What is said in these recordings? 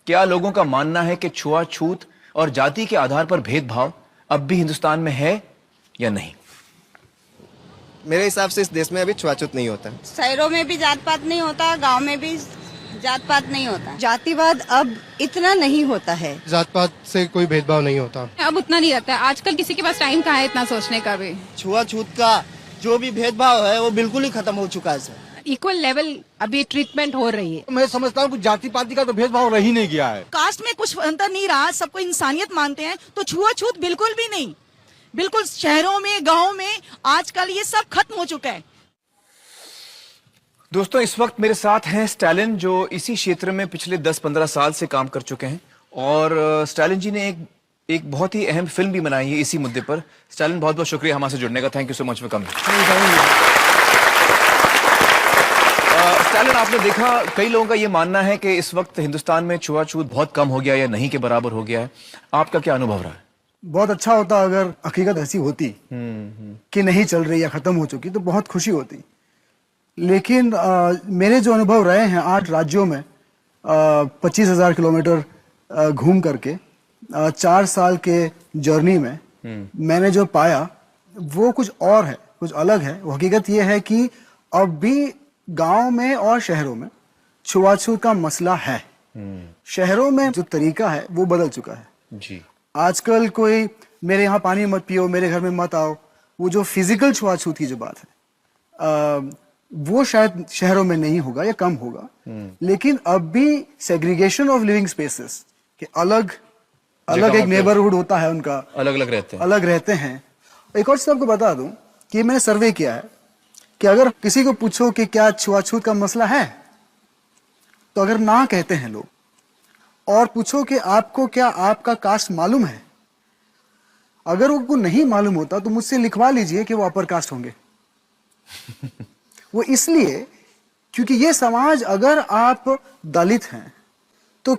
क्या लोगों का मानना है कि छुआछूत और जाति के आधार पर भेदभाव अब भी हिंदुस्तान में है या नहीं? मेरे हिसाब से इस देश में अभी छुआछूत नहीं होता। शहरों में भी जात पात नहीं होता, गांव में भी जात पात नहीं होता। जातिवाद अब इतना नहीं होता है। जात पात से कोई भेदभाव नहीं होता। अब उतना नहीं रहता है। आजकल किसी के पास टाइम कहाँ है इतना सोचने का भी। छुआछूत का जो भी भेदभाव है वो बिल्कुल ही खत्म हो चुका है सर। इक्वल लेवल अभी ट्रीटमेंट हो रही है। मैं समझता हूँ जाति पाति का तो भेदभाव रह ही नहीं गया है। कास्ट में कुछ अंतर नहीं रहा, सबको इंसानियत मानते हैं, तो छुआछूत बिल्कुल भी नहीं। बिल्कुल शहरों में, गाँव में आजकल ये सब खत्म हो चुका है। दोस्तों, इस वक्त मेरे साथ हैं स्टालिन, जो इसी क्षेत्र में पिछले 10-15 साल से काम कर चुके हैं। और स्टालिन जी ने एक बहुत ही अहम फिल्म भी बनाई है इसी मुद्दे पर। स्टालिन, बहुत बहुत शुक्रिया हमारे से जुड़ने का। Thank you so much for coming. Stalin, आपने देखा कई लोगों का ये मानना है कि इस वक्त हिंदुस्तान में छुआछूत बहुत कम हो गया या नहीं के बराबर हो गया है। आपका क्या अनुभव रहा है? बहुत अच्छा होता अगर हकीकत ऐसी होती कि नहीं चल रही या खत्म हो चुकी, तो बहुत खुशी होती। लेकिन मेरे जो अनुभव रहे हैं 8 राज्यों में 25,000 किलोमीटर घूम करके 4 साल के जर्नी में मैंने जो पाया वो कुछ और है, कुछ अलग है। वो हकीकत ये है कि अब भी गांव में और शहरों में छुआछूत का मसला है। शहरों में जो तरीका है वो बदल चुका है जी। आजकल कोई मेरे यहाँ पानी मत पियो, मेरे घर में मत आओ, वो जो फिजिकल छुआछूत की जो बात है वो शायद शहरों में नहीं होगा या कम होगा। लेकिन अब भी सेग्रीगेशन ऑफ लिविंग स्पेसेस के अलग एक नेबरहुड होता है, उनका अलग रहते हैं। एक और चीज आपको बता दूं कि मैंने सर्वे किया है कि अगर किसी को पूछो कि क्या छुआछूत का मसला है, तो अगर ना कहते हैं लोग, और पूछो कि आपको क्या आपका कास्ट मालूम है, अगर उनको नहीं मालूम होता तो मुझसे लिखवा लीजिए कि वो अपर कास्ट होंगे। वो इसलिए क्योंकि ये समाज, अगर आप दलित हैं तो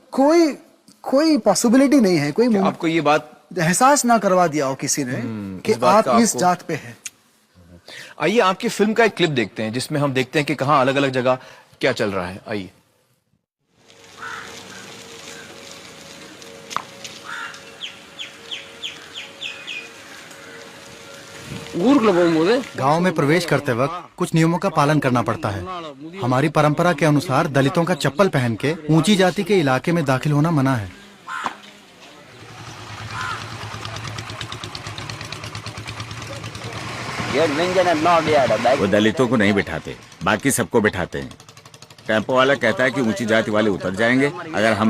कोई पॉसिबिलिटी नहीं है, कोई आपको ये बात एहसास ना करवा दिया हो किसी ने कि आप इस जात पे हैं। आइए आपकी फिल्म का एक क्लिप देखते हैं जिसमें हम देखते हैं कि कहां अलग अलग जगह क्या चल रहा है। आइए। गांव में प्रवेश करते वक्त कुछ नियमों का पालन करना पड़ता है। हमारी परंपरा के अनुसार दलितों का चप्पल पहन के ऊंची जाति के इलाके में दाखिल होना मना है। वो दलितों को नहीं बिठाते, बाकी सबको बिठाते हैं। टेम्पो वाला कहता है कि ऊंची जाति वाले उतर जाएंगे, अगर हम